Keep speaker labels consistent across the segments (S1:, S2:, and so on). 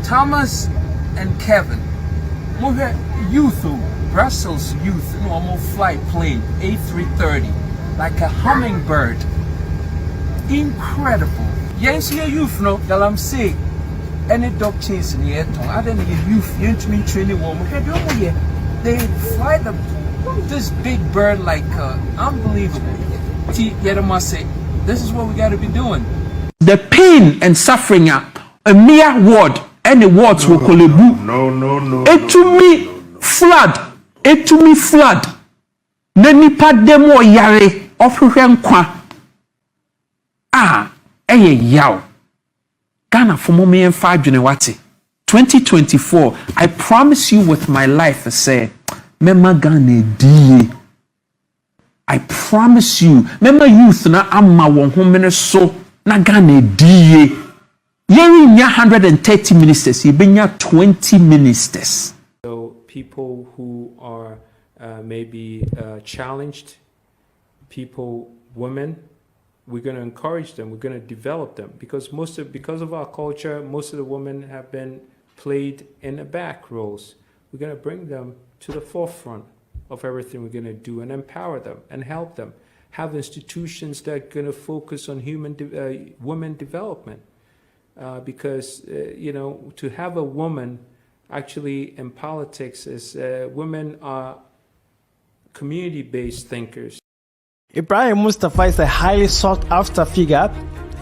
S1: Thomas and Kevin. Youth, Brussels youth, normal flight plane, A330, like a hummingbird. Incredible. Yes, you're youth, no, Galamsey. Any dog chase in the air, I don't need youth, you to me training woman. They fly this big bird like unbelievable. Say, this is what we got to be doing. The pain and suffering a mere word, any words will call
S2: No.
S1: It to me flood. Nani pa demo yare ofren kwa. Yaw. Ghana for me and 5 January 2024. I promise you with my life, I say, Mema Ghana die. I promise you, Mema youth na amma won home so na Ghana die. Yeri nya 130 ministers, yebenya 20 ministers.
S3: So people who are maybe challenged, women, we're going to encourage them, we're going to develop them, because because of our culture, most of the women have been played in the back roles. We're going to bring them to the forefront of everything we're going to do and empower them and help them. Have institutions that are going to focus on women development. Because, to have a woman actually in politics is women are community-based thinkers.
S4: Ibrahim Mustafa is a highly sought-after figure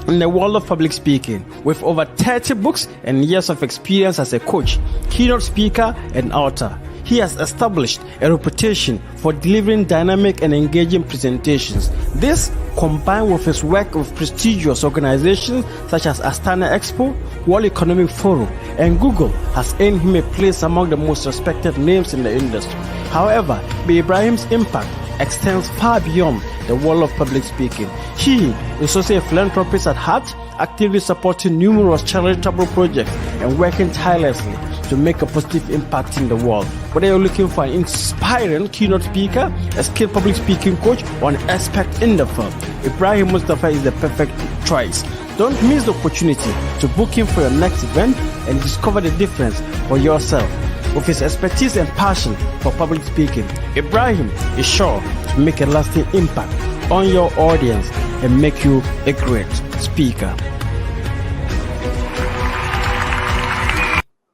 S4: in the world of public speaking, with over 30 books and years of experience as a coach, keynote speaker, and author. He has established a reputation for delivering dynamic and engaging presentations. This, combined with his work with prestigious organizations such as Astana Expo, World Economic Forum, and Google, has earned him a place among the most respected names in the industry. However, Ibrahim's impact extends far beyond the world of public speaking. He is also a philanthropist at heart, actively supporting numerous charitable projects and working tirelessly to make a positive impact in the world. Whether you're looking for an inspiring keynote speaker, a skilled public speaking coach, or an expert in the field, Ibrahim Mustafa is the perfect choice. Don't miss the opportunity to book him for your next event and discover the difference for yourself. With his expertise and passion for public speaking, Ibrahim is sure to make a lasting impact on your audience and make you a great speaker.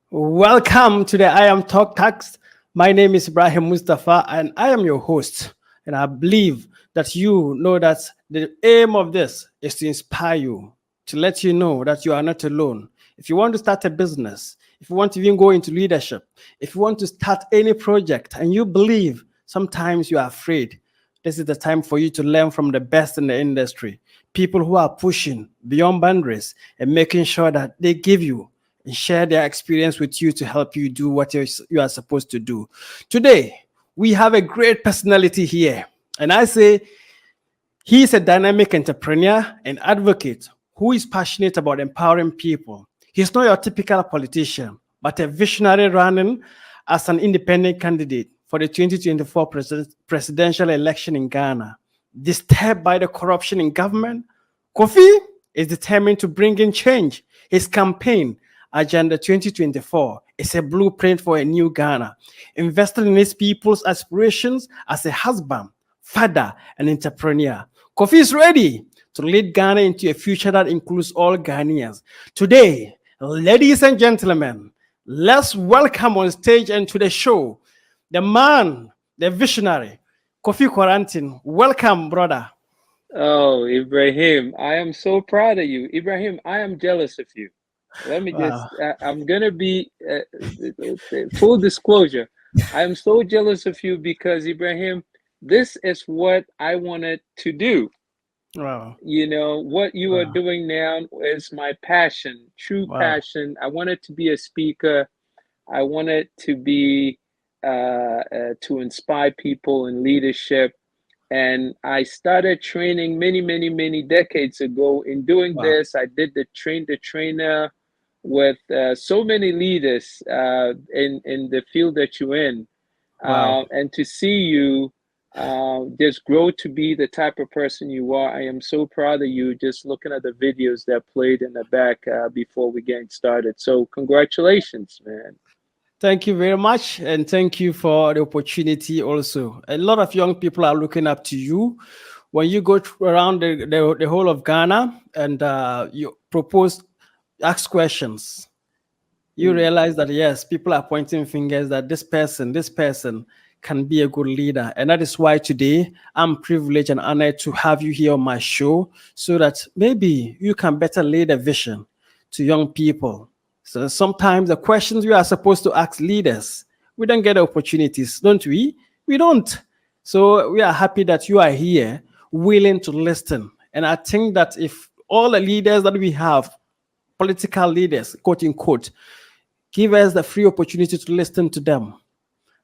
S4: Welcome to the IM Talkcast. My name is Ibrahim Mustafa and I am your host. And I believe that you know that the aim of this is to inspire you, to let you know that you are not alone. If you want to start a business, if you want to even go into leadership, if you want to start any project and you believe sometimes you are afraid, this is the time for you to learn from the best in the industry. People who are pushing beyond boundaries and making sure that they give you and share their experience with you to help you do what you are supposed to do. Today, we have a great personality here. And I say he's a dynamic entrepreneur and advocate who is passionate about empowering people. He's not your typical politician, but a visionary running as an independent candidate for the 2024 presidential election in Ghana. Disturbed by the corruption in government, Kofi is determined to bring in change. His campaign, Agenda 2024, is a blueprint for a new Ghana, investing in his people's aspirations as a husband, father, and entrepreneur. Kofi is ready to lead Ghana into a future that includes all Ghanaians. Today, ladies and gentlemen, let's welcome on stage and to the show the man, the visionary, Kofi Koranteng. Welcome, brother.
S5: Oh, Ibrahim, I am so proud of you. Ibrahim, I am jealous of you. Let me just, I'm going to be full disclosure. I am so jealous of you because, Ibrahim, this is what I wanted to do.
S4: Wow.
S5: You know, what you are doing now is my passion, true passion. I wanted to be a speaker. I wanted to be, to inspire people in leadership. And I started training many decades ago. In doing this, I did the trainer with so many leaders in the field that you're in. And to see you just grow to be the type of person you are. I am so proud of you just looking at the videos that played in the back before we get started. So congratulations, man.
S4: Thank you very much. And thank you for the opportunity also. A lot of young people are looking up to you. When you go around the whole of Ghana and you ask questions, you realize that, yes, people are pointing fingers that this person can be a good leader. And that is why today I'm privileged and honored to have you here on my show so that maybe you can better lay the vision to young people. So sometimes the questions we are supposed to ask leaders, we don't get opportunities, don't we? We don't. So we are happy that you are here, willing to listen. And I think that if all the leaders that we have, political leaders, quote unquote, give us the free opportunity to listen to them,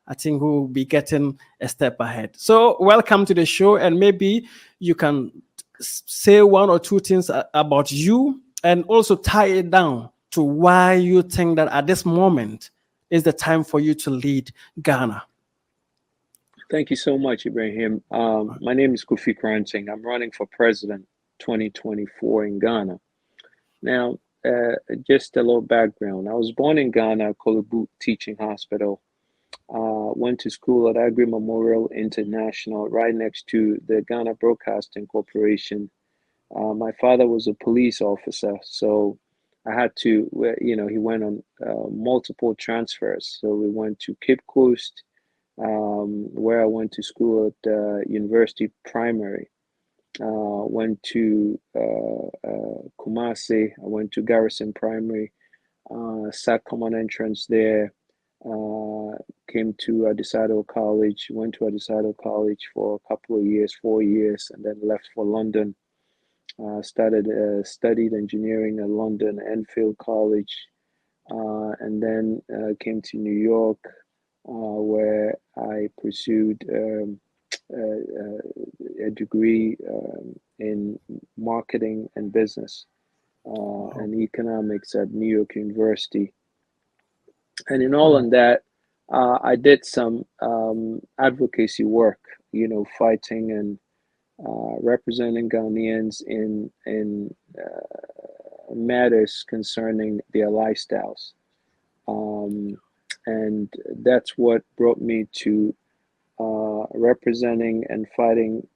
S4: I think we'll be getting a step ahead. So welcome to the show, and maybe you can say one or two things about you and also tie it down to why you think that at this moment is the time for you to lead Ghana.
S5: Thank you so much, Ibrahim. My name is Kofi Koranteng. I'm running for president 2024 in Ghana. Now, just a little background. I was born in Ghana, Kolubu Teaching Hospital. Went to school at Agri Memorial International, right next to the Ghana Broadcasting Corporation. My father was a police officer, so I had to, he went on multiple transfers. So we went to Cape Coast, where I went to school at University Primary. Went to Kumasi. I went to Garrison Primary. Sat common entrance there. Came to Adisado College. Went to Adisado College for a couple of years, 4 years, and then left for London. Studied engineering at London Enfield College, and then came to New York, where I pursued a degree in marketing and business and economics at New York University. And in all of that, I did some advocacy work, fighting and representing Ghanaians in matters concerning their lifestyles. And that's what brought me to representing and fighting,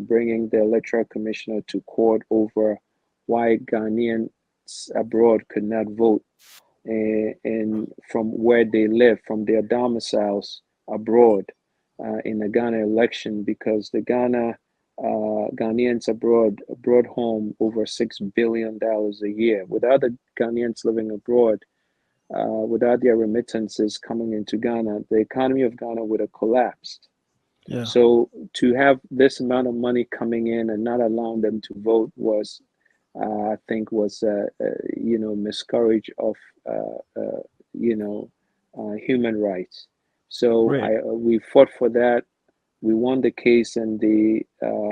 S5: bringing the electoral commissioner to court over why Ghanaians abroad could not vote and from where they live, from their domiciles abroad in the Ghana election, because the Ghanaians abroad brought home over $6 billion a year. Without the Ghanaians living abroad, without their remittances coming into Ghana, the economy of Ghana would have collapsed. Yeah. So to have this amount of money coming in and not allowing them to vote was, I think, was miscarriage of human rights. So right. We fought for that. We won the case in the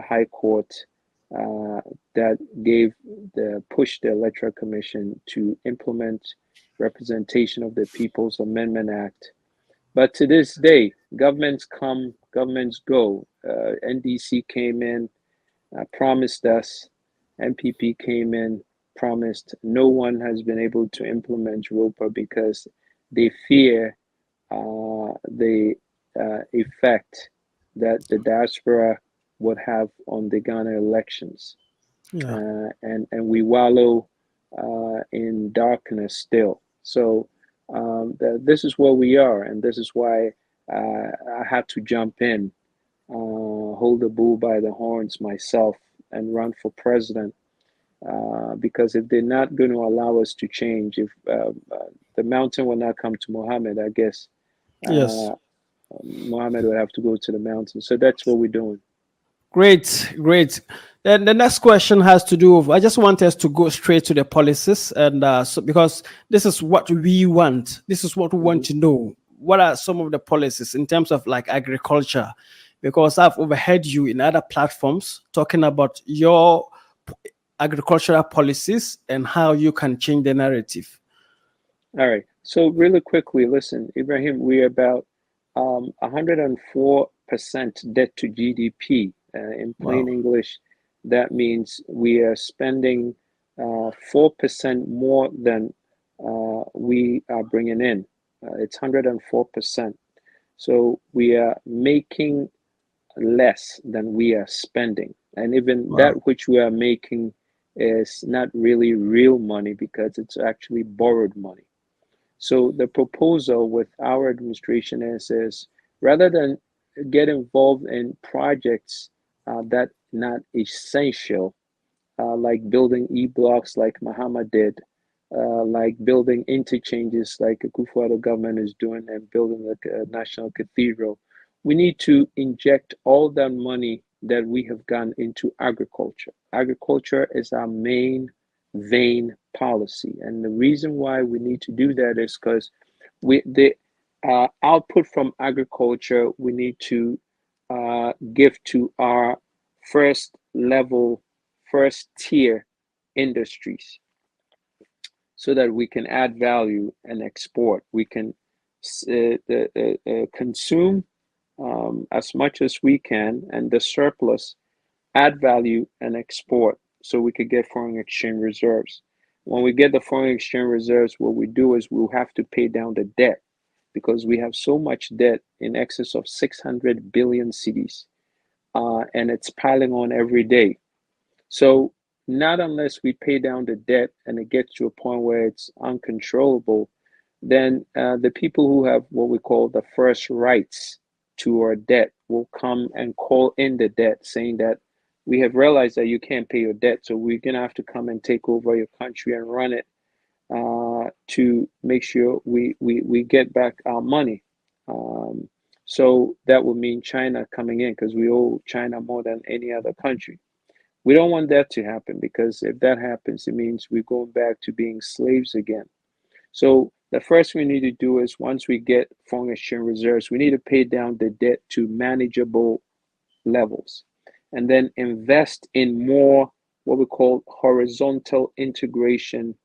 S5: High Court that pushed the Electoral Commission to implement Representation of the People's Amendment Act. But to this day, governments come, governments go. NDC came in, promised us. MPP came in, promised. No one has been able to implement ROPA because they fear the effect that the diaspora would have on the Ghana elections. Yeah. And we wallow in darkness still. So this is where we are, and this is why I had to jump in, hold the bull by the horns myself, and run for president. Because if they're not going to allow us to change, if the mountain will not come to Mohammed, I guess yes. Mohammed would have to go to the mountain. So that's what we're doing.
S4: Great. Then the next question has to do with, I just want us to go straight to the policies, and because this is what we want. This is what we want to know. What are some of the policies in terms of like agriculture? Because I've overheard you in other platforms talking about your agricultural policies and how you can change the narrative.
S5: All right. So really quickly, listen, Ibrahim, we're about 104% 4% debt to GDP. In plain English, that means we are spending 4% more than we are bringing in. It's 104%. So we are making less than we are spending. And even that which we are making is not really real money because it's actually borrowed money. So the proposal with our administration is rather than get involved in projects that not essential, like building e-blocks like Mahama did, like building interchanges like the Kufuor government is doing and building a national cathedral, we need to inject all that money that we have gotten into agriculture. Agriculture is our main vein policy. And the reason why we need to do that is because the output from agriculture, we need to give to our first tier industries so that we can add value and export. We can consume as much as we can, and the surplus add value and export so we could get foreign exchange reserves. When we get the foreign exchange reserves, what we do is we'll have to pay down the debt because we have so much debt in excess of 600 billion cedis, and it's piling on every day. So not unless we pay down the debt and it gets to a point where it's uncontrollable, then the people who have what we call the first rights to our debt will come and call in the debt, saying that we have realized that you can't pay your debt, so we're going to have to come and take over your country and run it to make sure we get back our money. So that would mean China coming in because we owe China more than any other country. We don't want that to happen because if that happens, it means we're going back to being slaves again. So the first thing we need to do is once we get foreign exchange reserves, we need to pay down the debt to manageable levels and then invest in more what we call horizontal integration,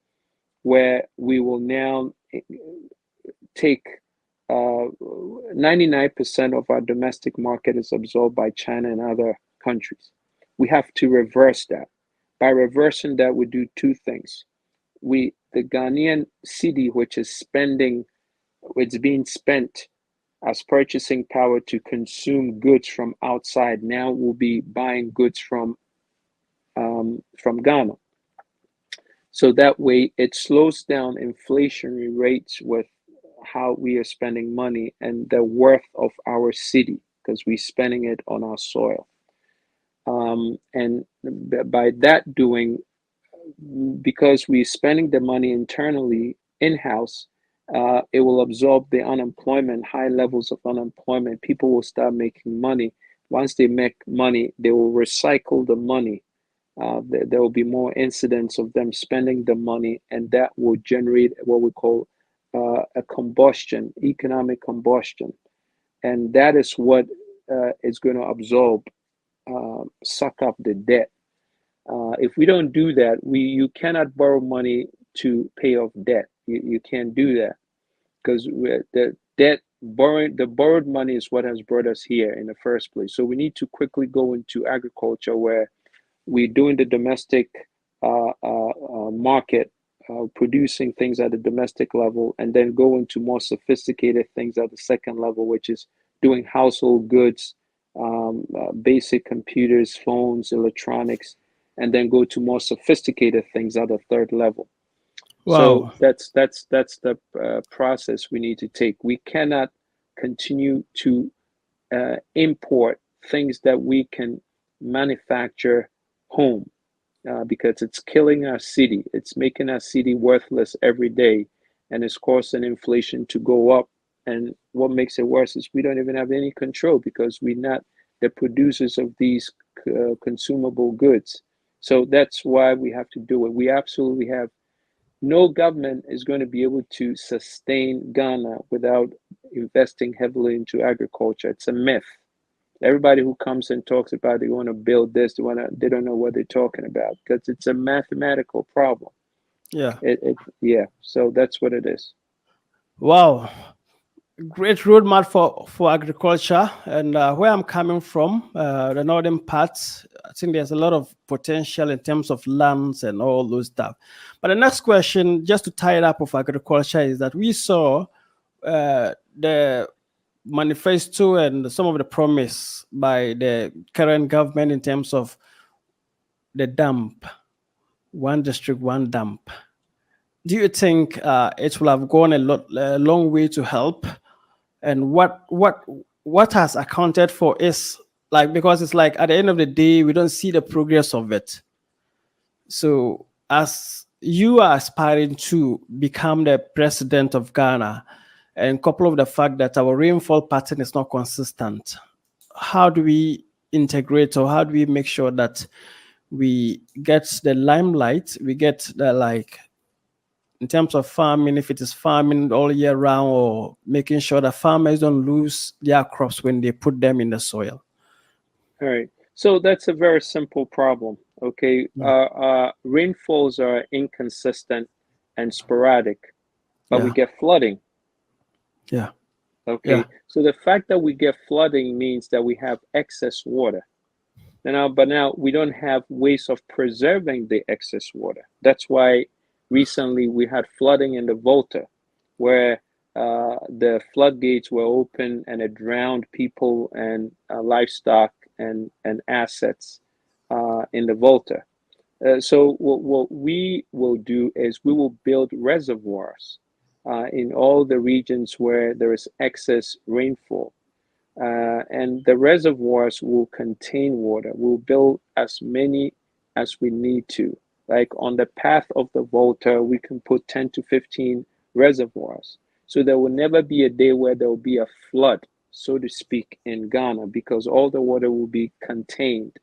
S5: where we will now take 99% of our domestic market is absorbed by China and other countries. We have to reverse that. By reversing that, we do two things. The Ghanaian cedi, which is it's being spent as purchasing power to consume goods from outside, now will be buying goods from Ghana. So that way it slows down inflationary rates with how we are spending money and the worth of our cedi because we're spending it on our soil. And by that doing, because we're spending the money internally in-house, it will absorb the unemployment, high levels of unemployment. People will start making money. Once they make money, they will recycle the money. There will be more incidents of them spending the money, and that will generate what we call a combustion, economic combustion. And that is what is going to absorb, suck up the debt. If we don't do that, you cannot borrow money to pay off debt. You can't do that because the borrowed money is what has brought us here in the first place. So we need to quickly go into agriculture where we're doing the domestic market, producing things at the domestic level, and then go into more sophisticated things at the second level, which is doing household goods, basic computers, phones, electronics, and then go to more sophisticated things at the third level.
S4: Wow.
S5: So that's the process we need to take. We cannot continue to import things that we can manufacture home because it's killing our cedi. It's making our cedi worthless every day, and it's causing inflation to go up. And what makes it worse is we don't even have any control because we're not the producers of these consumable goods. So that's why we have to do it. We absolutely have no government is going to be able to sustain Ghana without investing heavily into agriculture. It's a myth. Everybody who comes and talks about they want to build this, they don't know what they're talking about because it's a mathematical problem.
S4: Yeah.
S5: Yeah. So that's what it is.
S4: Wow. great roadmap for agriculture. And where I'm coming from, the northern parts, I think there's a lot of potential in terms of lands and all those stuff. But the next question, just to tie it up with agriculture, is that we saw the manifesto and some of the promise by the current government in terms of the dump, one district, one dump. Do you think it will have gone a long way to help? And what has accounted for is like, because it's like at the end of the day, we don't see the progress of it. So as you are aspiring to become the president of Ghana, and couple of the fact that our rainfall pattern is not consistent, how do we integrate, or how do we make sure that we get the limelight, we get the, like, in terms of farming, if it is farming all year round, or making sure that farmers don't lose their crops when they put them in the soil?
S5: All right. So that's a very simple problem. Okay. Rainfalls are inconsistent and sporadic, but we get flooding.
S4: Yeah.
S5: Okay. So the fact that we get flooding means that we have excess water. But now we don't have ways of preserving the excess water. That's why recently we had flooding in the Volta, where the floodgates were open and it drowned people and livestock and assets in the Volta. So what we will do is we will build reservoirs in all the regions where there is excess rainfall. And the reservoirs will contain water. We'll build as many as we need to. Like on the path of the Volta, we can put 10 to 15 reservoirs. So there will never be a day where there will be a flood, so to speak, in Ghana, because all the water will be contained.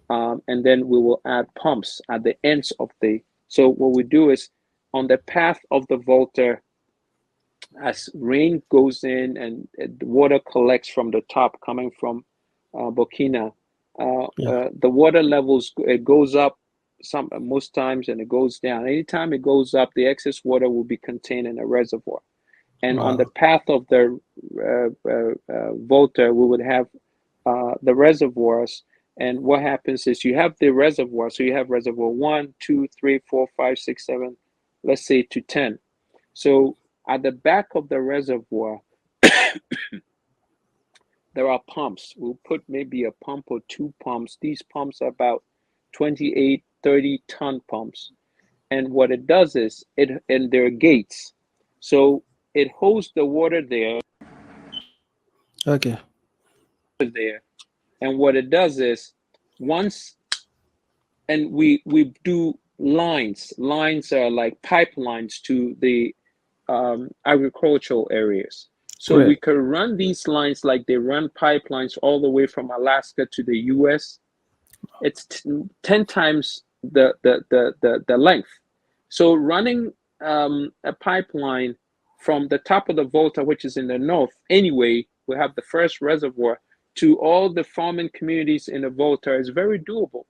S5: And then we will add pumps at the ends of the. So what we do is on the path of the Volta, as rain goes in and the water collects from the top coming from Burkina, the water levels, it goes up most times and it goes down. Anytime it goes up, the excess water will be contained in a reservoir. And on the path of the Volta, we would have the reservoirs. And what happens is you have the reservoir. So you have reservoir 1, 2, 3, 4, 5, 6, 7, let's say to 10. So at the back of the reservoir, there are pumps. We'll put maybe a pump or 2 pumps. These pumps are about 28, 30-ton pumps. And what it does is, and there are gates. So it holds the water there.
S4: Okay.
S5: There. And what it does is, and we do lines. Lines are like pipelines to the agricultural areas. So we could run these lines like they run pipelines all the way from Alaska to the US. It's 10 times the length. So running a pipeline from the top of the Volta, which is in the north, anyway, we have the first reservoir to all the farming communities in the Volta is very doable.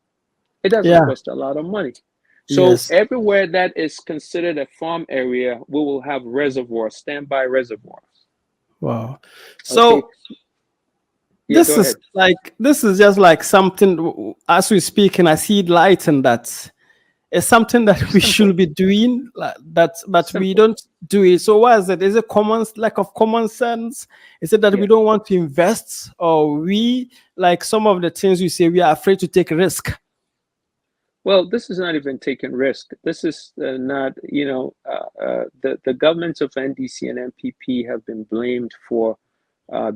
S5: It doesn't cost a lot of money. So everywhere that is considered a farm area, we will have reservoirs, standby reservoirs.
S4: Wow. So this is just like something, as we speak, and I see light in that. It's something that we should be doing, but we don't do it. So what is it? Is it lack of common sense? Is it that we don't want to invest, or we, like some of the things we say, we are afraid to take risk?
S5: Well, this is not even taking risk. This is not, the governments of NDC and MPP have been blamed for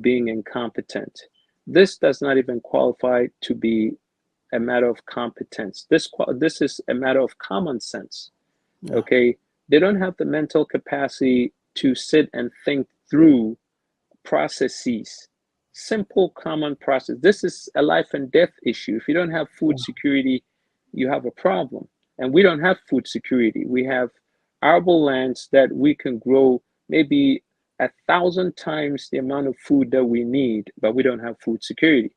S5: being incompetent. This does not even qualify to be a matter of competence. This is a matter of common sense. Okay, they don't have the mental capacity to sit and think through processes, simple common process. This is a life and death issue. If you don't have food security, you have a problem. And we don't have food security. We have arable lands that we can grow maybe 1,000 times the amount of food that we need, but we don't have food security.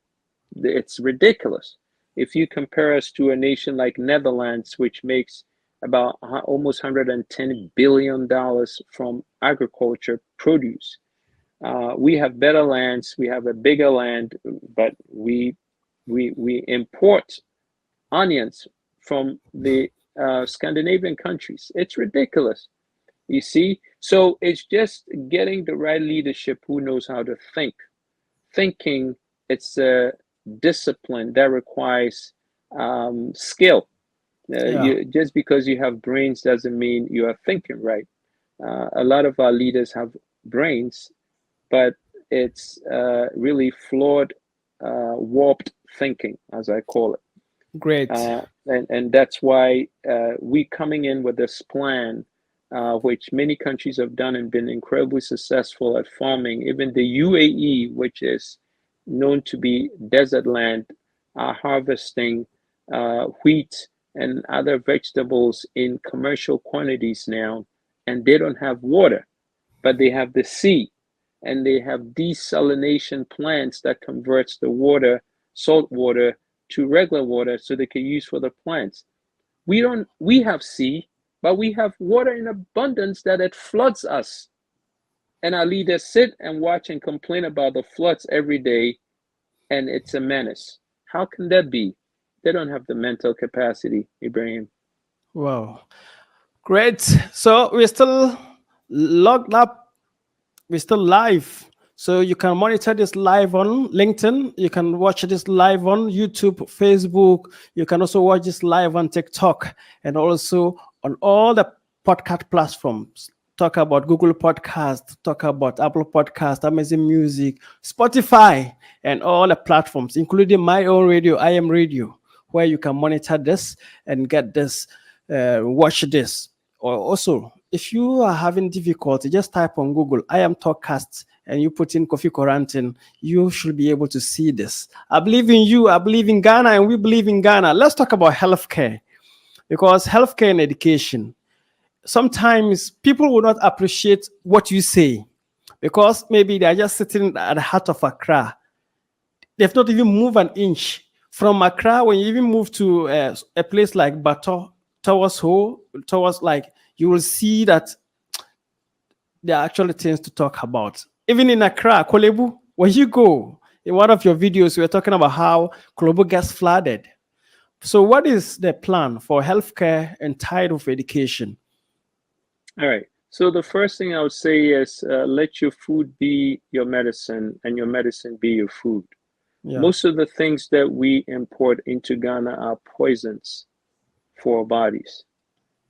S5: It's ridiculous. If you compare us to a nation like Netherlands, which makes about almost $110 billion from agriculture produce, We have better lands, we have a bigger land, but we import onions from the Scandinavian countries. It's ridiculous. You see? So it's just getting the right leadership who knows how to think. Thinking, it's a discipline that requires skill. Just because you have brains doesn't mean you are thinking right. A lot of our leaders have brains, but it's really flawed, warped thinking, as I call it.
S4: Great.
S5: And that's why we coming in with this plan, which many countries have done and been incredibly successful at farming. Even the UAE, which is known to be desert land, are harvesting wheat and other vegetables in commercial quantities now, and they don't have water, but they have the sea, and they have desalination plants that converts the water, salt water, to regular water so they can use for the plants. We have sea, but we have water in abundance that it floods us. And our leaders sit and watch and complain about the floods every day, and it's a menace. How can that be? They don't have the mental capacity, Ibrahim.
S4: Wow. Great. So we're still logged up. We're still live. So you can monitor this live on LinkedIn. You can watch this live on YouTube, Facebook. You can also watch this live on TikTok and also on all the podcast platforms. Talk about Google Podcast, talk about Apple Podcast, Amazon Music, Spotify, and all the platforms, including my own radio, IM Radio, where you can monitor this and get this, watch this. Or also, if you are having difficulty, just type on Google, IM Talkcast, and you put in Kofi Koranteng, you should be able to see this. I believe in you, I believe in Ghana, and we believe in Ghana. Let's talk about healthcare, because healthcare and education, sometimes people will not appreciate what you say because maybe they're just sitting at the heart of Accra. They've not even moved an inch. From Accra, when you even move to a place like Bato, towards like, you will see that there are actually things to talk about. Even in Accra, Kolebu, where you go, in one of your videos, we were talking about how Kolebu gets flooded. So what is the plan for healthcare and tied with education?
S5: All right. So the first thing I would say is let your food be your medicine and your medicine be your food. Yeah. Most of the things that we import into Ghana are poisons for our bodies.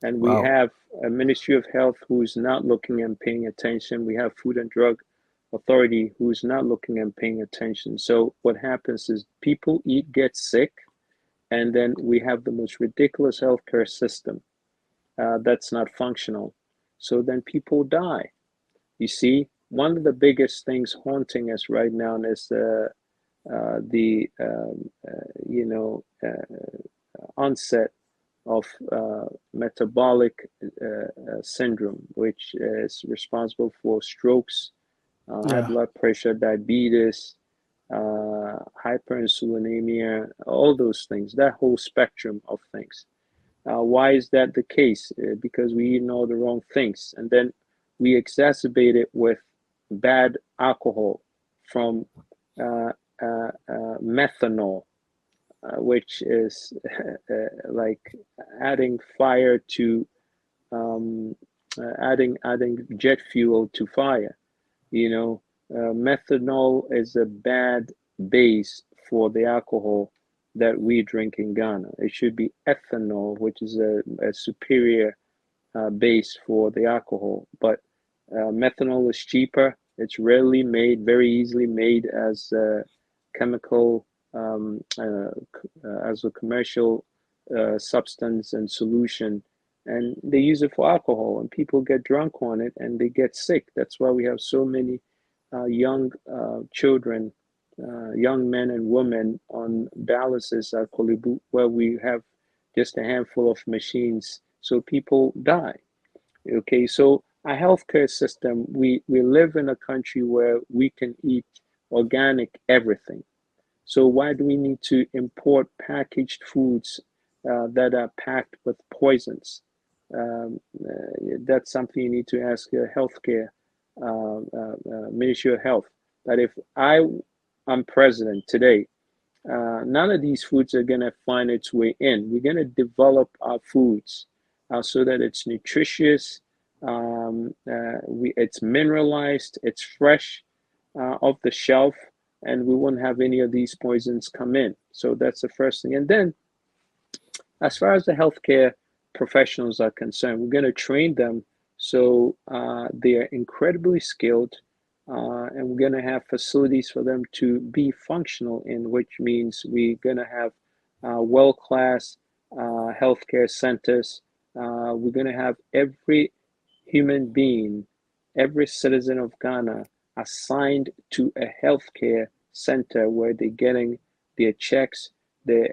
S5: And we have a Ministry of Health who's not looking and paying attention. We have Food and Drug Authority who's not looking and paying attention. So what happens is people get sick, and then we have the most ridiculous healthcare system that's not functional. So then people die. You see, one of the biggest things haunting us right now is the onset of metabolic syndrome, which is responsible for strokes, high blood pressure, diabetes, hyperinsulinemia, all those things, that whole spectrum of things. Why is that the case? Because we eat all the wrong things, and then we exacerbate it with bad alcohol from methanol, which is like adding fire to adding jet fuel to fire. Methanol is a bad base for the alcohol that we drink in Ghana. It should be ethanol, which is a superior base for the alcohol. But methanol is cheaper. It's rarely made, very easily made as a chemical, as a commercial substance and solution. And they use it for alcohol, and people get drunk on it and they get sick. That's why we have so many young children, young men and women on dialysis at Kolebu, where we have just a handful of machines, so people die. Okay, so our healthcare system, we live in a country where we can eat organic everything. So why do we need to import packaged foods that are packed with poisons? That's something you need to ask your healthcare Ministry of Health, that if I'm president today, none of these foods are going to find its way in. We're going to develop our foods so that it's nutritious, it's mineralized, it's fresh off the shelf, and we won't have any of these poisons come in. So that's the first thing. And then, as far as the healthcare professionals are concerned, we're going to train them so they are incredibly skilled, and we're going to have facilities for them to be functional in, which means we're going to have world-class healthcare centers. We're going to have every human being, every citizen of Ghana assigned to a healthcare center where they're getting their checks. The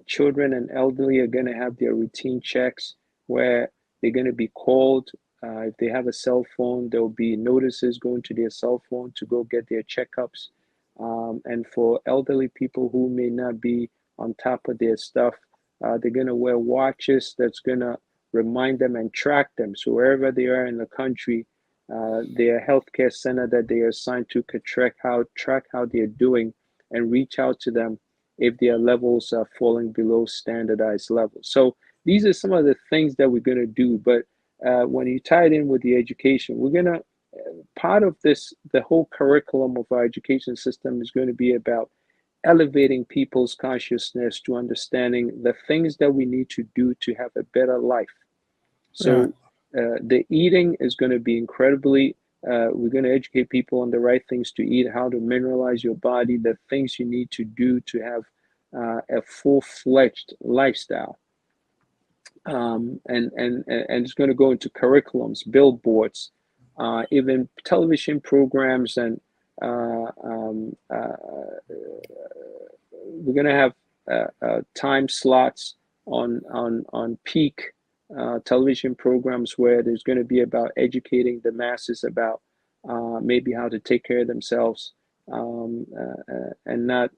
S5: children and elderly are going to have their routine checks where they're going to be called. If they have a cell phone, there will be notices going to their cell phone to go get their checkups. And for elderly people who may not be on top of their stuff, they're going to wear watches that's going to remind them and track them. So wherever they are in the country, their healthcare center that they are assigned to could track how they're doing and reach out to them if their levels are falling below standardized levels. So these are some of the things that we're going to do. But when you tie it in with the education, we're going to, part of this, the whole curriculum of our education system is going to be about elevating people's consciousness to understanding the things that we need to do to have a better life. So the eating is going to be incredibly, we're going to educate people on the right things to eat, how to mineralize your body, the things you need to do to have a full-fledged lifestyle. And it's going to go into curriculums, billboards, even television programs, and we're going to have time slots on peak television programs where there's going to be about educating the masses about maybe how to take care of themselves, and not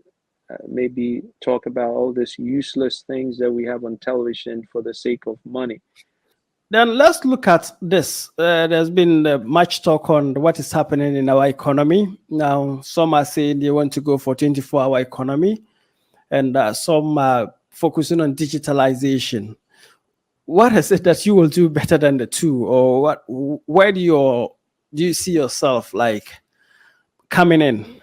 S5: maybe talk about all this useless things that we have on television for the sake of money.
S4: Then let's look at this. There's been much talk on what is happening in our economy. Now, some are saying they want to go for 24-hour economy, and some are focusing on digitalization. What is it that you will do better than the two? Or where do you see yourself like coming in?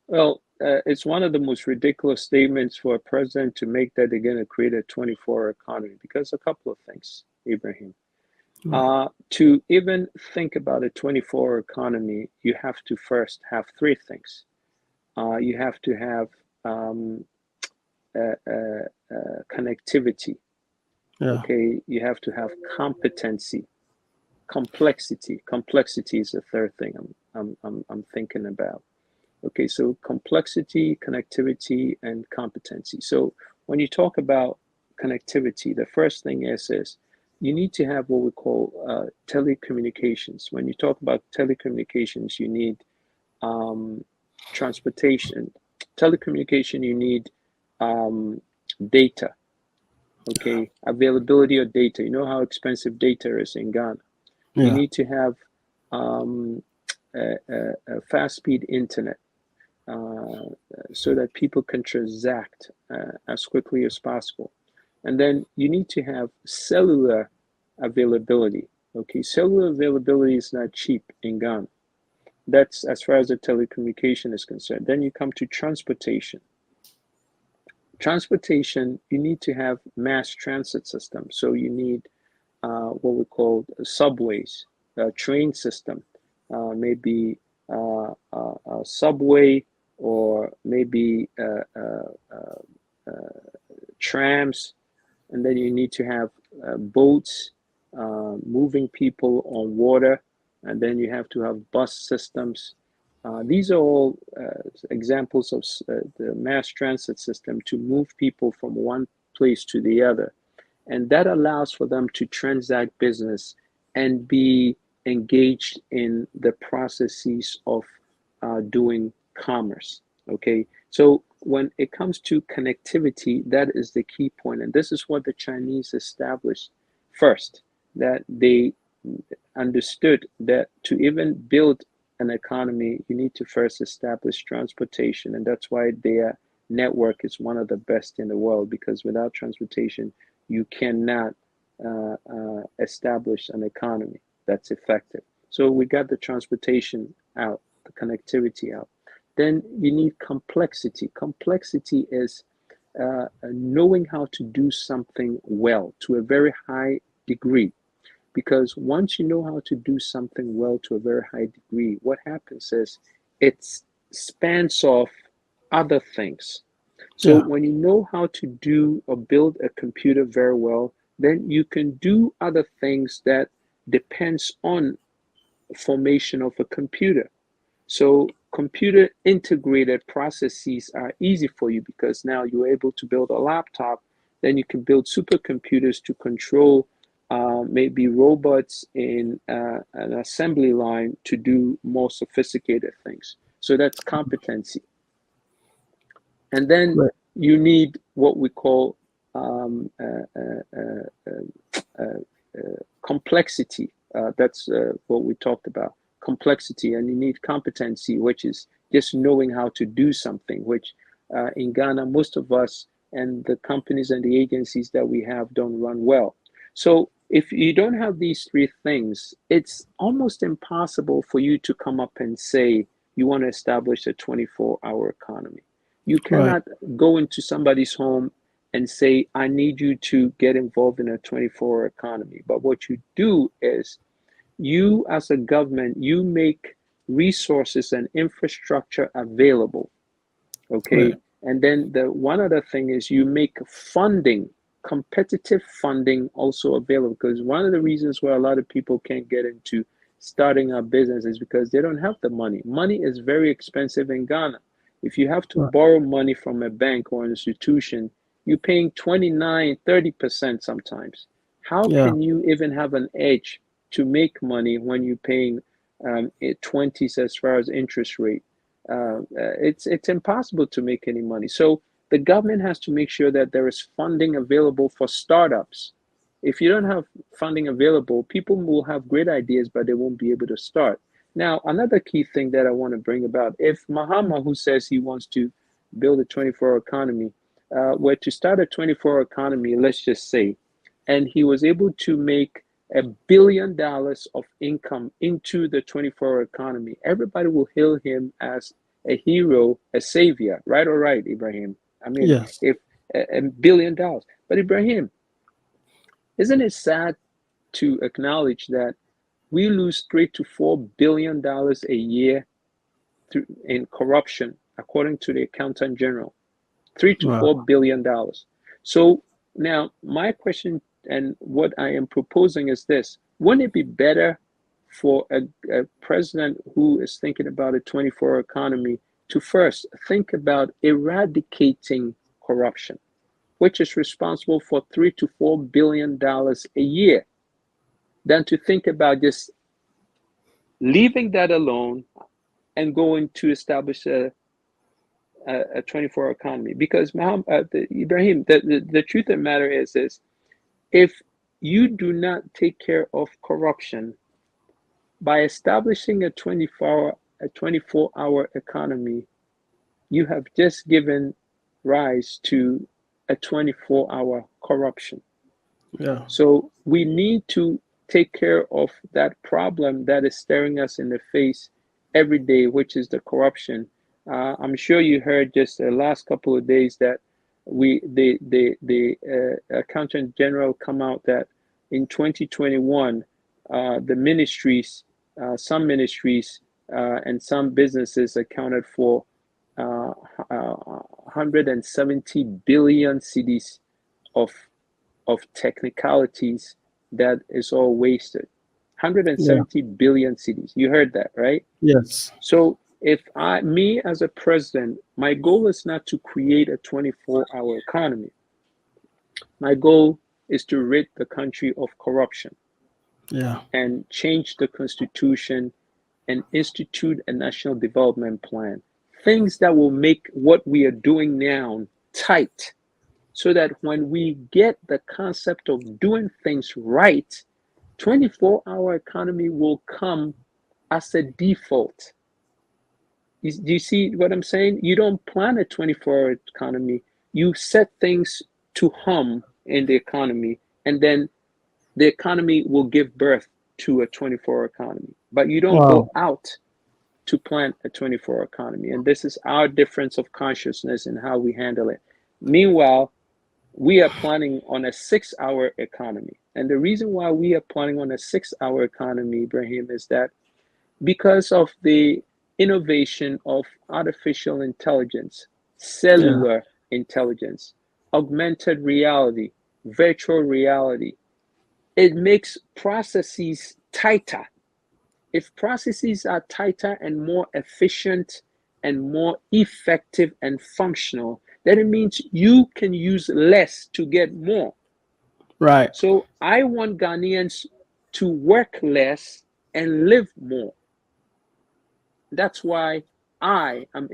S5: Well, it's one of the most ridiculous statements for a president to make that they're going to create a 24-hour economy, because a couple of things, Ibrahim. To even think about a 24-hour economy, you have to first have three things. You have to have connectivity.
S4: Yeah.
S5: Okay, you have to have competency, complexity. Complexity is the third thing I'm thinking about. Okay, so complexity, connectivity, and competency. So when you talk about connectivity, the first thing is you need to have what we call telecommunications. When you talk about telecommunications, you need transportation. Telecommunication, you need data. Okay, availability of data. You know how expensive data is in Ghana.
S4: Yeah.
S5: You need to have a fast-speed internet so that people can transact as quickly as possible. And then you need to have cellular availability. Okay, cellular availability is not cheap in Ghana. That's as far as the telecommunication is concerned. Then you come to transportation. Transportation, you need to have mass transit system. So you need what we call subways, a train system, maybe a subway, or maybe trams. And then you need to have boats moving people on water. And then you have to have bus systems. These are all examples of the mass transit system to move people from one place to the other. And that allows for them to transact business and be engaged in the processes of doing commerce. Okay, so when it comes to connectivity, that is the key point. And this is what the Chinese established first, that they understood that to even build an economy, you need to first establish transportation, and that's why their network is one of the best in the world, because without transportation, you cannot establish an economy that's effective. So we got the transportation out, the connectivity out. Then you need complexity. Complexity is knowing how to do something well to a very high degree. Because once you know how to do something well to a very high degree, what happens is it spans off other things. So when you know how to do or build a computer very well, then you can do other things that depends on formation of a computer. So computer integrated processes are easy for you because now you're able to build a laptop. Then you can build supercomputers to control maybe robots in an assembly line to do more sophisticated things. So that's competency. And then you need what we call complexity. That's what we talked about. Complexity, and you need competency, which is just knowing how to do something, which in Ghana, most of us and the companies and the agencies that we have don't run well. So if you don't have these three things, it's almost impossible for you to come up and say you want to establish a 24-hour economy. You cannot go into somebody's home and say, I need you to get involved in a 24-hour economy. But what you do is you as a government, you make resources and infrastructure available. Okay. And then the one other thing is you make funding, competitive funding also available, because one of the reasons why a lot of people can't get into starting a business is because they don't have the money. Money is very expensive in Ghana. If you have to borrow money from a bank or an institution, you're paying 29, 30% sometimes. How can you even have an edge to make money when you're paying 20s as far as interest rate? It's impossible to make any money. So the government has to make sure that there is funding available for startups. If you don't have funding available, people will have great ideas, but they won't be able to start. Now, another key thing that I want to bring about, if Mahama, who says he wants to build a 24-hour economy, were to start a 24-hour economy, let's just say, and he was able to make $1 billion of income into the 24-hour economy, everybody will hail him as a hero, a savior, right or right, Ibrahim? I mean, if $1 billion. But Ibrahim, isn't it sad to acknowledge that we lose $3 to $4 billion a year in corruption, according to the Accountant General? $3 to $4 billion. So now my question and what I am proposing is this: wouldn't it be better for a president who is thinking about a 24-hour economy to first think about eradicating corruption, which is responsible for $3 to $4 billion a year, than to think about just leaving that alone and going to establish a 24-hour economy? Because Ibrahim, the truth of the matter is if you do not take care of corruption by establishing a 24-hour economy, you have just given rise to a 24-hour corruption. So we need to take care of that problem that is staring us in the face every day, which is the corruption. I'm sure you heard just the last couple of days that the Accountant General come out that in 2021, the ministries, some ministries and some businesses accounted for 170 billion cedis of technicalities that is all wasted. 170 billion cedis. You heard that, right?
S4: Yes.
S5: So if me as a president, my goal is not to create a 24-hour economy. My goal is to rid the country of corruption. And change the constitution and institute a national development plan. Things that will make what we are doing now tight, so that when we get the concept of doing things right, 24-hour economy will come as a default. Do you see what I'm saying? You don't plan a 24-hour economy. You set things to hum in the economy, and then the economy will give birth to a 24-hour economy. But you don't go out to plan a 24-hour economy. And this is our difference of consciousness in how we handle it. Meanwhile, we are planning on a 6-hour economy. And the reason why we are planning on a 6-hour economy, Ibrahim, is that because of the innovation of artificial intelligence, cellular intelligence, augmented reality, virtual reality, it makes processes tighter. If processes are tighter and more efficient and more effective and functional, then it means you can use less to get more.
S4: Right.
S5: So I want Ghanaians to work less and live more. That's why I am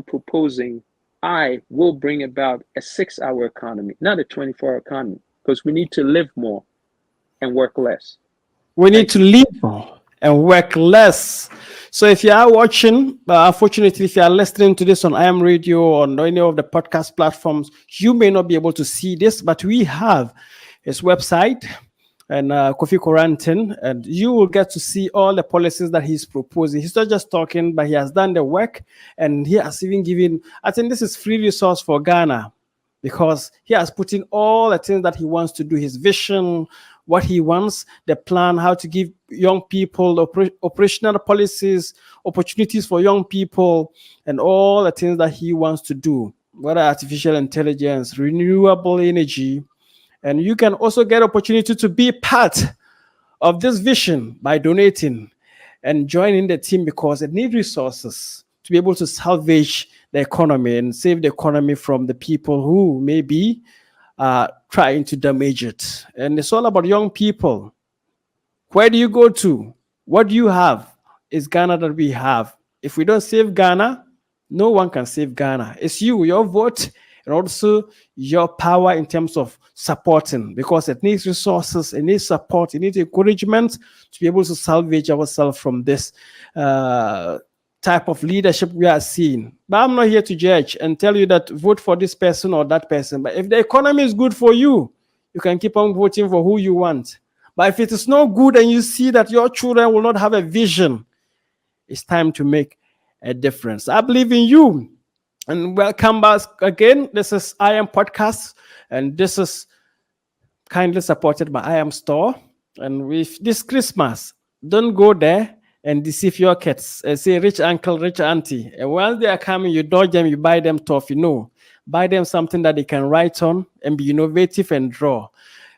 S5: proposing, I will bring about a 6-hour economy, not a 24-hour economy, because we need to live more and work less.
S4: We need to live more and work less. So if you are watching, unfortunately, if you are listening to this on IM Radio or on any of the podcast platforms, you may not be able to see this, but we have his website and Kofi Koranteng, and you will get to see all the policies that he's proposing. He's not just talking, but he has done the work, and he has even given, I think this is free resource for Ghana, because he has put in all the things that he wants to do, his vision, what he wants, the plan, how to give young people operational policies, opportunities for young people, and all the things that he wants to do, whether artificial intelligence, renewable energy. And you can also get opportunity to be part of this vision by donating and joining the team, because it needs resources to be able to salvage the economy and save the economy from the people who may be trying to damage it. And it's all about young people. Where do you go to? What do you have? It's Ghana that we have. If we don't save Ghana, no one can save Ghana. It's you, your vote, and also your power in terms of supporting, because it needs resources, it needs support, it needs encouragement to be able to salvage ourselves from this type of leadership we are seeing. But I'm not here to judge and tell you that vote for this person or that person. But if the economy is good for you, you can keep on voting for who you want. But if it is not good and you see that your children will not have a vision, it's time to make a difference. I believe in you. And welcome back again. This is IM Podcast, and this is kindly supported by IM Store. And with this Christmas, don't go there and deceive your kids and say rich uncle, rich auntie. And once they are coming, you dodge them, you buy them toffee. No, buy them something that they can write on and be innovative and draw.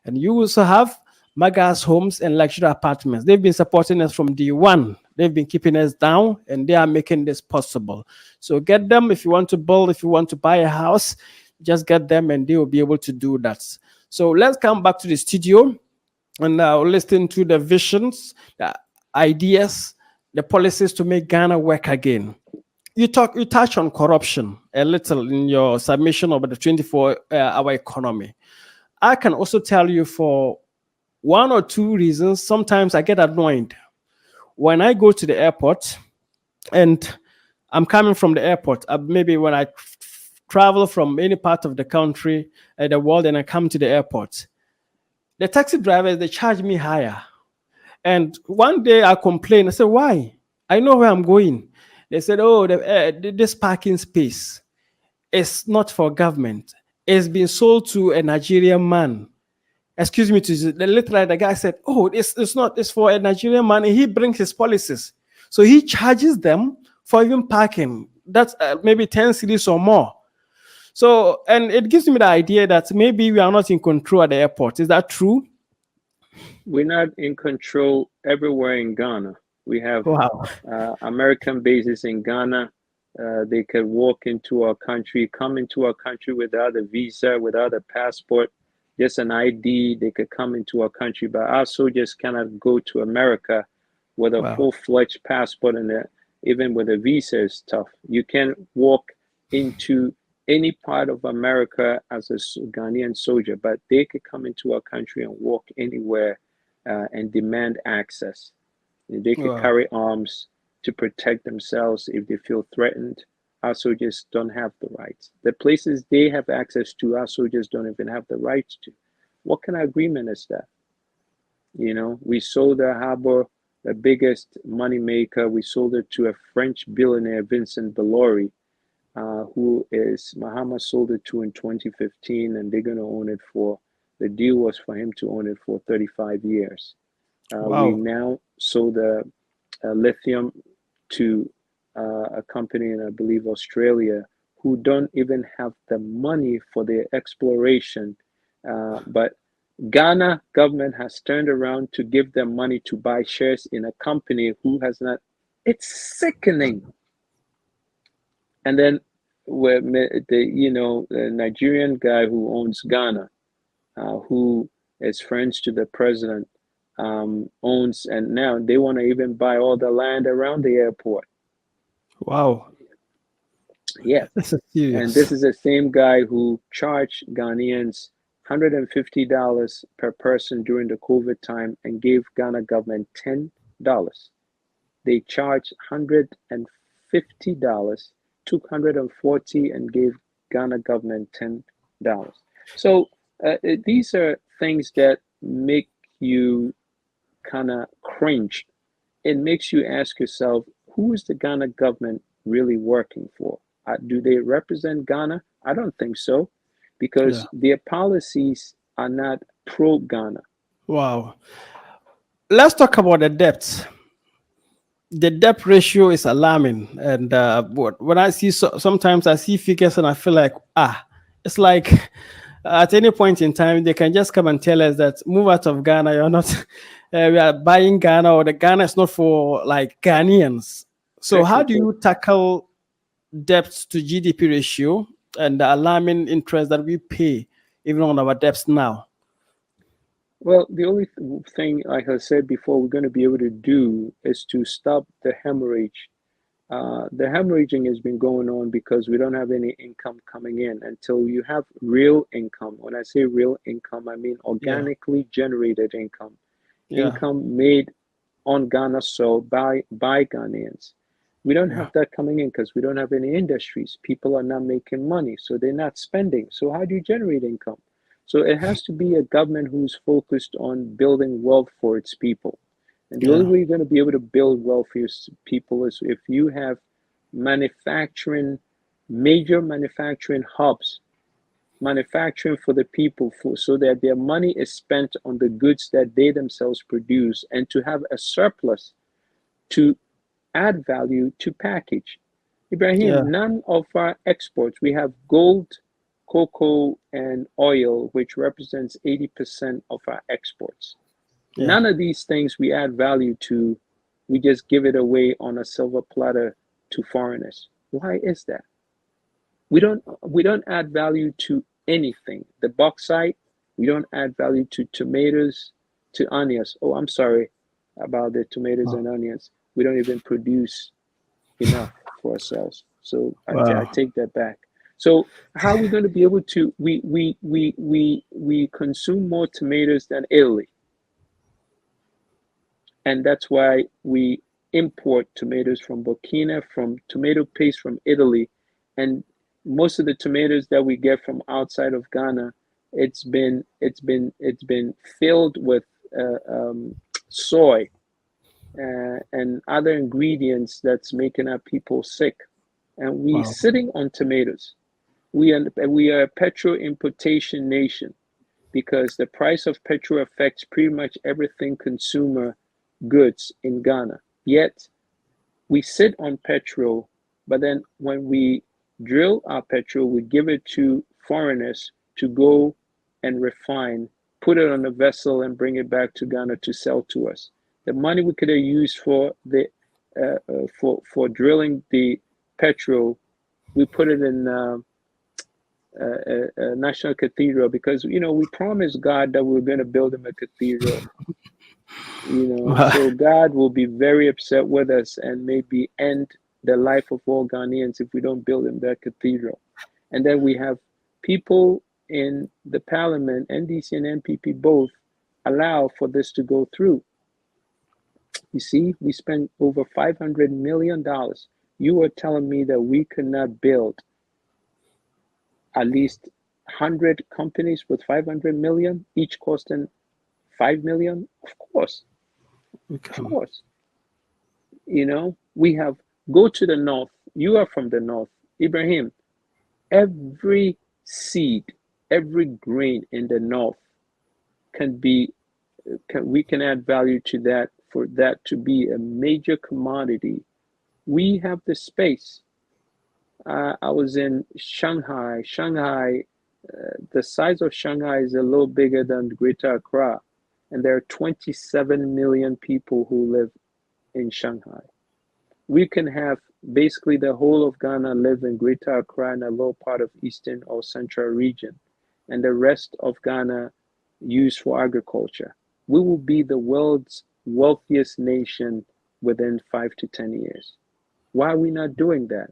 S4: And you also have Magas Homes and Luxury Apartments. They've been supporting us from day one. They've been keeping us down, and they are making this possible. So get them if you want to build, if you want to buy a house, just get them and they will be able to do that. So let's come back to the studio and listen to the visions, the ideas, the policies to make Ghana work again. You touch on corruption a little in your submission about the 24-hour economy. I can also tell you for one or two reasons, sometimes I get annoyed. When I go to the airport and I'm coming from the airport, maybe when I travel from any part of the country, the world, and I come to the airport, the taxi drivers, they charge me higher. And one day I complained. I said, why? I know where I'm going. They said, oh, this parking space is not for government. It's been sold to a Nigerian man. Excuse me, literally the guy said, oh, it's not, it's for a Nigerian man, and he brings his policies. So he charges them for even parking. That's maybe 10 cedis or more. So, and it gives me the idea that maybe we are not in control at the airport. Is that true?
S5: We're not in control everywhere in Ghana. We have American bases in Ghana. They could walk into our country, come into our country without a visa, without a passport, just an ID. They could come into our country, but our soldiers cannot go to America with a full-fledged passport, and even with a visa is tough. You can walk into any part of America as a Ghanaian soldier, but they could come into our country and walk anywhere and demand access. They could carry arms to protect themselves if they feel threatened. Our soldiers don't have the rights. The places they have access to, our soldiers don't even have the rights to. What kind of agreement is that? You know, we sold the harbor, the biggest money maker. We sold it to a French billionaire, Vincent Bolloré, who is Mahama sold it to in 2015, and they're going to own it for, the deal was for him to own it for 35 years. We now sold the lithium to a company in, I believe, Australia, who don't even have the money for their exploration. But Ghana government has turned around to give them money to buy shares in a company who has not. It's sickening. And then the Nigerian guy who owns Ghana, who is friends to the president, owns, and now they want to even buy all the land around the airport.
S4: Wow.
S5: Yeah.
S4: This is serious.
S5: And this is the same guy who charged Ghanaians $150 per person during the COVID time and gave Ghana government $10. They charged $150, took $140 and gave Ghana government $10. So these are things that make you kind of cringe. It makes you ask yourself, who is the Ghana government really working for? Do they represent Ghana? I don't think so, because their policies are not pro-Ghana.
S4: Wow. Let's talk about the debt. The debt ratio is alarming, and when I see sometimes I see figures and I feel like it's like at any point in time they can just come and tell us that move out of Ghana, you're not we are buying Ghana, or the Ghana is not for like Ghanaians. So how do you tackle debt to GDP ratio and the alarming interest that we pay even on our debts now?
S5: Well, the only thing, like I said before, we're going to be able to do is to stop the hemorrhage. The hemorrhaging has been going on because we don't have any income coming in. Until you have real income, when I say real income, I mean organically generated income, income made on Ghana soil by Ghanaians. We don't have that coming in because we don't have any industries. People are not making money, so they're not spending. So how do you generate income? So it has to be a government who's focused on building wealth for its people. And the only way you're going to be able to build wealth for your people is if you have manufacturing, major manufacturing hubs, manufacturing for the people, so that their money is spent on the goods that they themselves produce, and to have a surplus to add value to package. Ibrahim, none of our exports, we have gold, cocoa, and oil, which represents 80% of our exports. None of these things we add value to. We just give it away on a silver platter to foreigners. Why is that? We don't add value to anything. The bauxite, we don't add value to tomatoes, to onions. Oh, I'm sorry about the tomatoes and onions. We don't even produce enough for ourselves. So I take that back. So how are we going to be able to? We consume more tomatoes than Italy, and that's why we import tomatoes from Burkina, from tomato paste from Italy, and most of the tomatoes that we get from outside of Ghana, it's been filled with soy and other ingredients that's making our people sick, and we sitting on tomatoes. We are a petrol importation nation because the price of petrol affects pretty much everything consumer goods in Ghana. Yet we sit on petrol, but then when we drill our petrol, we give it to foreigners to go and refine, put it on a vessel and bring it back to Ghana to sell to us. The money we could have used for the for drilling the petrol, we put it in a national cathedral, because we promised God that we were going to build him a cathedral. So God will be very upset with us and maybe end the life of all Ghanaians if we don't build him that cathedral. And then we have people in the parliament, NDC and NPP both allow for this to go through. You see, we spent over $500 million. You are telling me that we could not build at least 100 companies with 500 million, each costing 5 million? Of course. Of course. You know, we have, go to the north. You are from the north. Ibrahim, every seed, every grain in the north can be, we can add value to that, for that to be a major commodity. We have the space. I was in Shanghai. The size of Shanghai is a little bigger than Greater Accra, and there are 27 million people who live in Shanghai. We can have basically the whole of Ghana live in Greater Accra and a little part of Eastern or Central region, and the rest of Ghana used for agriculture. We will be the world's wealthiest nation within 5 to 10 years. Why are we not doing that?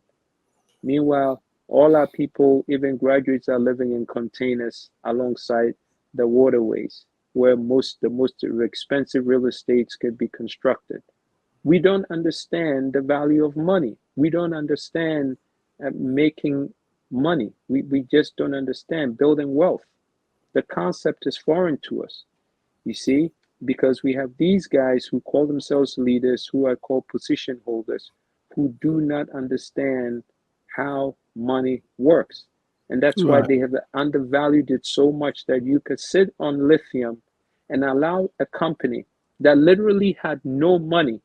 S5: Meanwhile, all our people, even graduates, are living in containers alongside the waterways where the most expensive real estates could be constructed. We don't understand the value of money. We don't understand making money. We just don't understand building wealth. The concept is foreign to us, you see, because we have these guys who call themselves leaders, who are called position holders, who do not understand how money works. And that's why they have undervalued it so much that you could sit on lithium and allow a company that literally had no money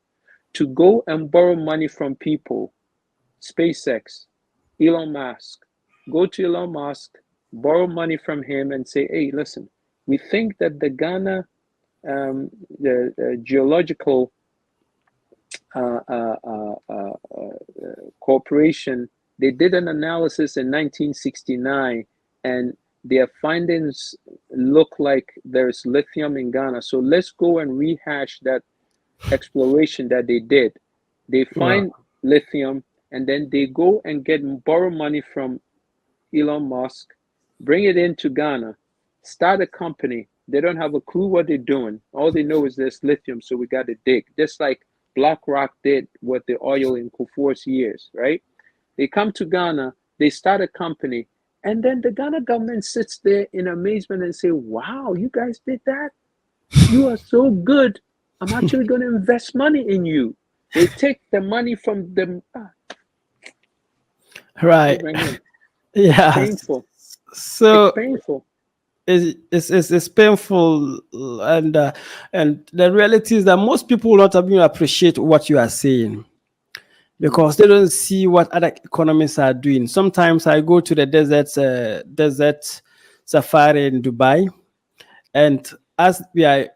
S5: to go and borrow money from people. SpaceX, Elon Musk, go to Elon Musk, borrow money from him and say, hey, listen, we think that the Ghana geological corporation, they did an analysis in 1969 and their findings look like there's lithium in Ghana. So let's go and rehash that exploration that they did. They find lithium and then they go and borrow money from Elon Musk, bring it into Ghana, start a company. They don't have a clue what they're doing. All they know is there's lithium, so we got to dig. Just like BlackRock did with the oil in Kufuor's years, right? They come to Ghana, they start a company, and then the Ghana government sits there in amazement and say, wow, you guys did that? You are so good. I'm actually going to invest money in you. They take the money from them.
S4: Right. Yeah.
S5: Painful.
S4: So
S5: it's painful.
S4: It's painful, and the reality is that most people will not even appreciate what you are saying, because they don't see what other economies are doing. Sometimes I go to the desert safari in Dubai, and as we are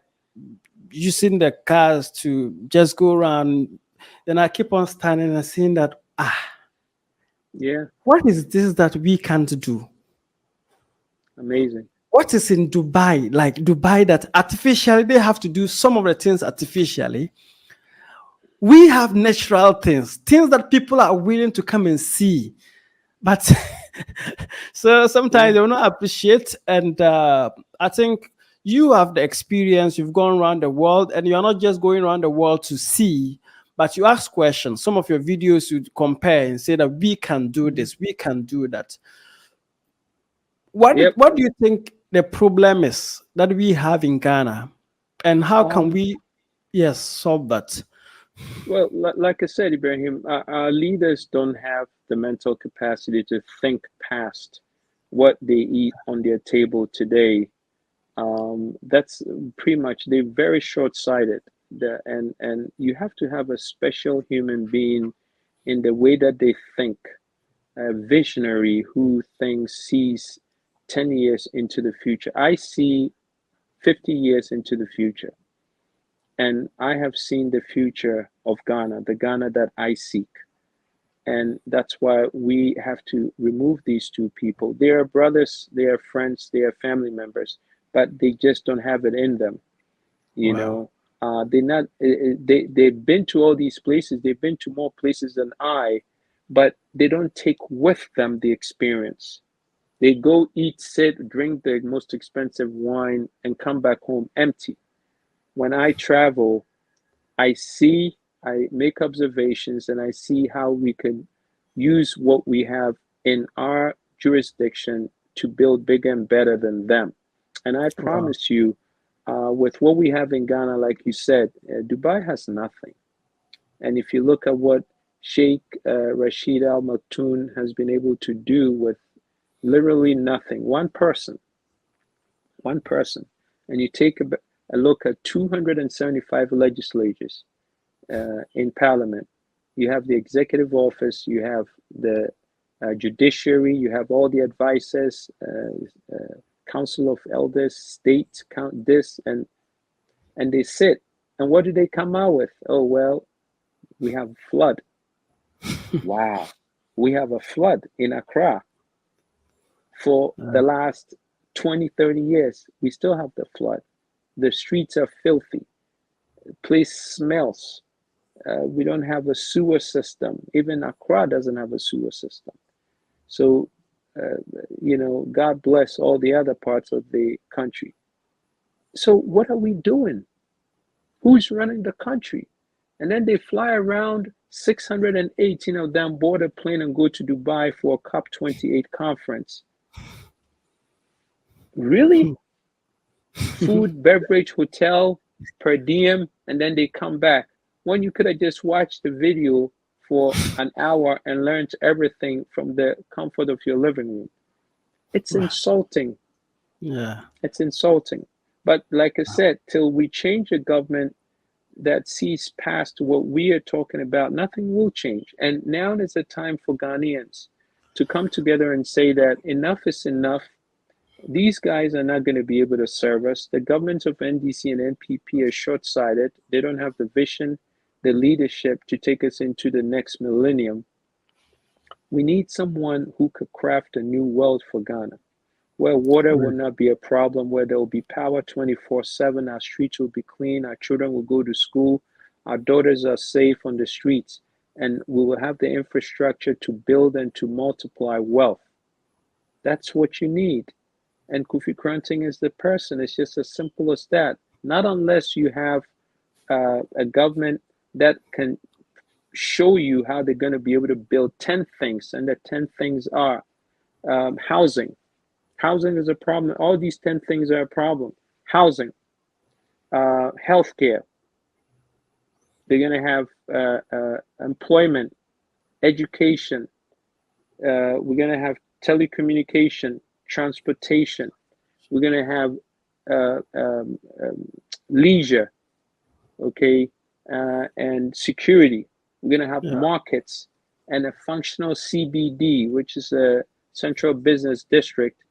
S4: using the cars to just go around, then I keep on standing and seeing that, what is this that we can't do?
S5: Amazing.
S4: What is in Dubai? Like Dubai, that artificially they have to do some of the things artificially. We have natural things that people are willing to come and see, but so sometimes they will not appreciate. And I think you have the experience. You've gone around the world, and you're not just going around the world to see, but you ask questions. Some of your videos you compare and say that we can do this, we can do that. What do you think the problem is that we have in Ghana, and how can we solve that?
S5: Well, like I said, Ibrahim, our leaders don't have the mental capacity to think past what they eat on their table today. That's pretty much, they're very short-sighted. And you have to have a special human being in the way that they think, a visionary who sees 10 years into the future. I see 50 years into the future. And I have seen the future of Ghana, the Ghana that I seek. And that's why we have to remove these two people. They are brothers, they are friends, they are family members, but they just don't have it in them. You know, they've been to all these places, they've been to more places than I, but they don't take with them the experience. They go eat, sit, drink the most expensive wine, and come back home empty. When I travel, I make observations, and I see how we can use what we have in our jurisdiction to build bigger and better than them. And I promise you, with what we have in Ghana, like you said, Dubai has nothing. And if you look at what Sheikh Rashid Al Maktoum has been able to do with literally nothing, one person, and you take a look at 275 legislators in parliament. You have the executive office, you have the judiciary, you have all the advisors, council of elders, state, count this, and they sit. And what do they come out with? Oh, well, we have flood. Wow. We have a flood in Accra. For the last 20, 30 years, we still have the flood. The streets are filthy. The place smells. We don't have a sewer system. Even Accra doesn't have a sewer system. So, God bless all the other parts of the country. So what are we doing? Who's running the country? And then they fly around 618 of them, board a plane and go to Dubai for a COP28 conference. Really? Food, beverage, hotel, per diem, and then they come back. When you could have just watched the video for an hour and learned everything from the comfort of your living room. It's insulting.
S4: Yeah.
S5: It's insulting. But like I said, till we change a government that sees past what we are talking about, nothing will change. And now is a time for Ghanaians to come together and say that enough is enough. These guys are not going to be able to serve us. The governments of NDC and NPP are short-sighted. They don't have the vision, the leadership to take us into the next millennium. We need someone who could craft a new world for Ghana, where water will not be a problem, where there will be power 24/7, our streets will be clean, our children will go to school, our daughters are safe on the streets, and we will have the infrastructure to build and to multiply wealth. That's what you need. And Kofi Koranteng is the person. It's just as simple as that. Not unless you have a government that can show you how they're going to be able to build 10 things, and the 10 things are housing. Housing is a problem. All these 10 things are a problem. Housing, healthcare. They're going to have employment, education. We're going to have telecommunication, transportation. We're going to have leisure, okay, and security. We're going to have markets and a functional CBD, which is a central business district.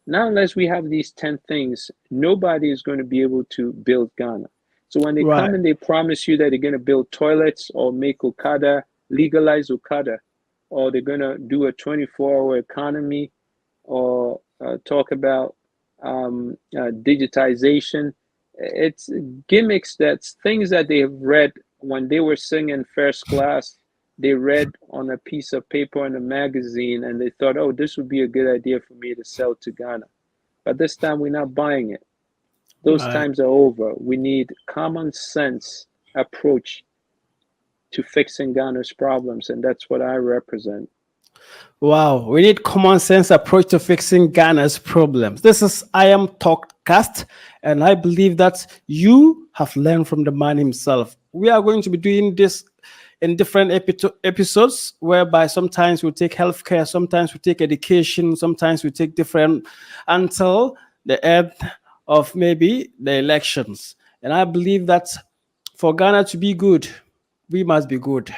S5: Not unless we have these 10 things, nobody is going to be able to build Ghana. So when they come and they promise you that they're going to build toilets or make Okada, legalize Okada, or they're going to do a 24-hour economy, or talk about digitization, it's gimmicks. That's things that they have read when they were singing first class. They read on a piece of paper in a magazine, and they thought, oh, this would be a good idea for me to sell to Ghana. But this time we're not buying it. Those times are over. We need common sense approach to fixing Ghana's problems, and that's what I represent.
S4: Wow, we need common sense approach to fixing Ghana's problems. This is IM Talkcast, and I believe that you have learned from the man himself. We are going to be doing this in different episodes, whereby sometimes we take healthcare, sometimes we take education, sometimes we take different, until the end of maybe the elections. And I believe that for Ghana to be good, we must be good.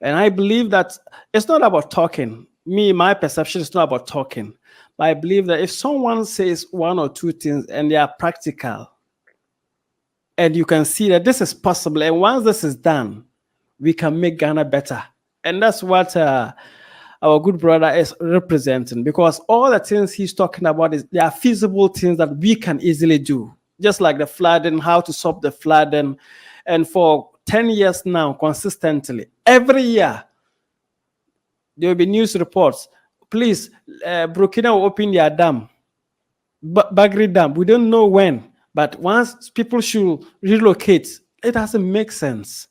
S4: And I believe that it's not about talking. My perception is not about talking. But I believe that if someone says one or two things and they are practical, and you can see that this is possible, and once this is done, we can make Ghana better. And that's what our good brother is representing, because all the things he's talking about they are feasible things that we can easily do. Just like the flooding, how to stop the flooding. And for 10 years now, consistently, every year, there will be news reports. please, Burkina will open their dam, Bagri Dam. We don't know when, but once people should relocate, it doesn't make sense.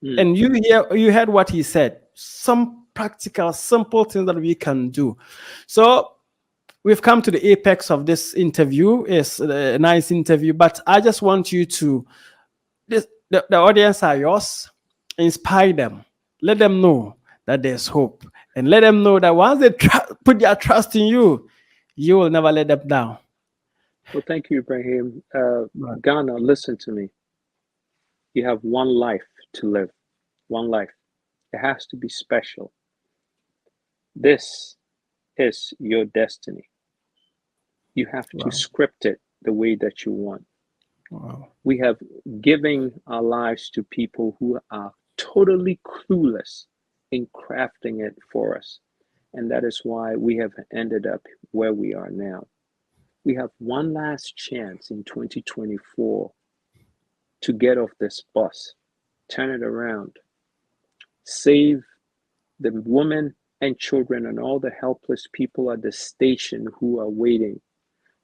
S4: And you heard what he said. Some practical, simple things that we can do. So we've come to the apex of this interview. It's a nice interview, but I just want you to, the audience are yours. Inspire them. Let them know that there's hope, and let them know that once they put their trust in you, you will never let them down.
S5: Well, thank you, Ibrahim. Ghana, listen to me. You have one life to live. One life. It has to be special. This is your destiny. You have to script it the way that you want.
S4: Wow.
S5: We have given our lives to people who are totally clueless in crafting it for us. And that is why we have ended up where we are now. We have one last chance in 2024 to get off this bus, turn it around, save the women and children and all the helpless people at the station who are waiting.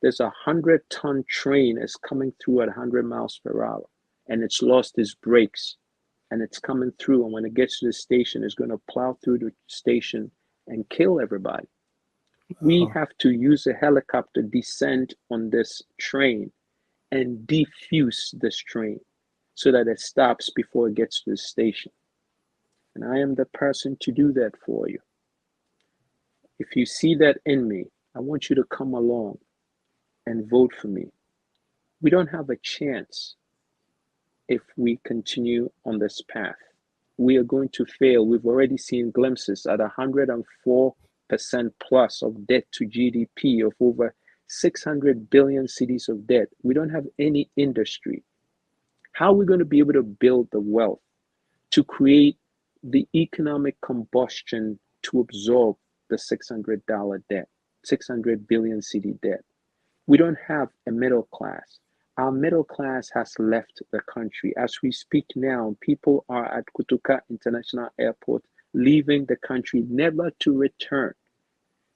S5: There's a 100-ton train is coming through at 100 miles per hour, and it's lost its brakes, and it's coming through. And when it gets to the station, it's going to plow through the station and kill everybody. We have to use a helicopter, descend on this train, and defuse this train so that it stops before it gets to the station. And I am the person to do that for you. If you see that in me, I want you to come along and vote for me. We don't have a chance if we continue on this path. We are going to fail. We've already seen glimpses at 104% plus of debt to GDP, of over 600 billion cedis of debt. We don't have any industry. How are we going to be able to build the wealth to create the economic combustion to absorb the $600 debt, 600 billion cedi debt? We don't have a middle class. Our middle class has left the country. As we speak now, people are at Kutuka International Airport leaving the country never to return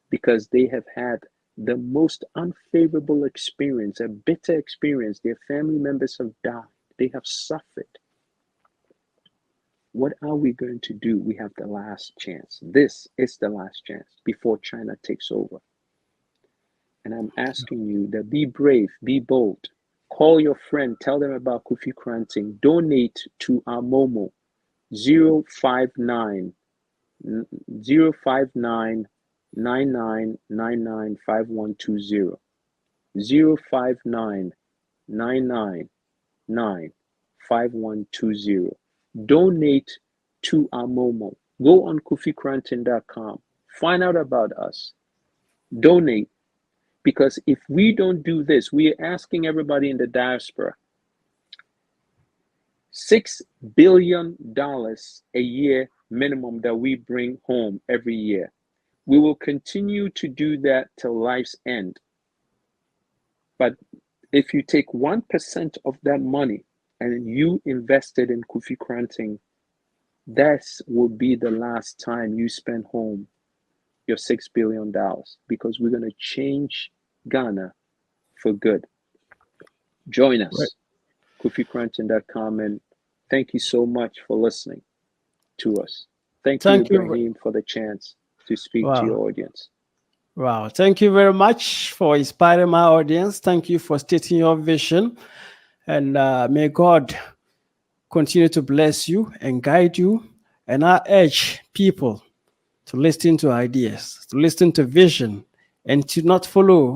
S5: because they have had the most unfavorable experience, a bitter experience. Their family members have died. They have suffered. What are we going to do? We have the last chance. This is the last chance before China takes over. And I'm asking you that be brave, be bold. Call your friend, tell them about Kofi Koranteng. Donate to our Momo 059 9999 5120 059 999 5120. Donate to our Momo. Go on kofikoranteng.com. Find out about us. Donate. Because if we don't do this, we are asking everybody in the diaspora, $6 billion a year minimum that we bring home every year. We will continue to do that till life's end. But if you take 1% of that money and you invest it in Kofi Koranteng, that will be the last time you spend home your $6 billion, because we're going to change Ghana for good. Join us, kofikoranteng.com, and thank you so much for listening to us. Thank you, Ibrahim, for the chance to speak to your audience.
S4: Wow. Thank you very much for inspiring my audience. Thank you for stating your vision. And may God continue to bless you and guide you. And I urge people to listen to ideas, to listen to vision, and to not follow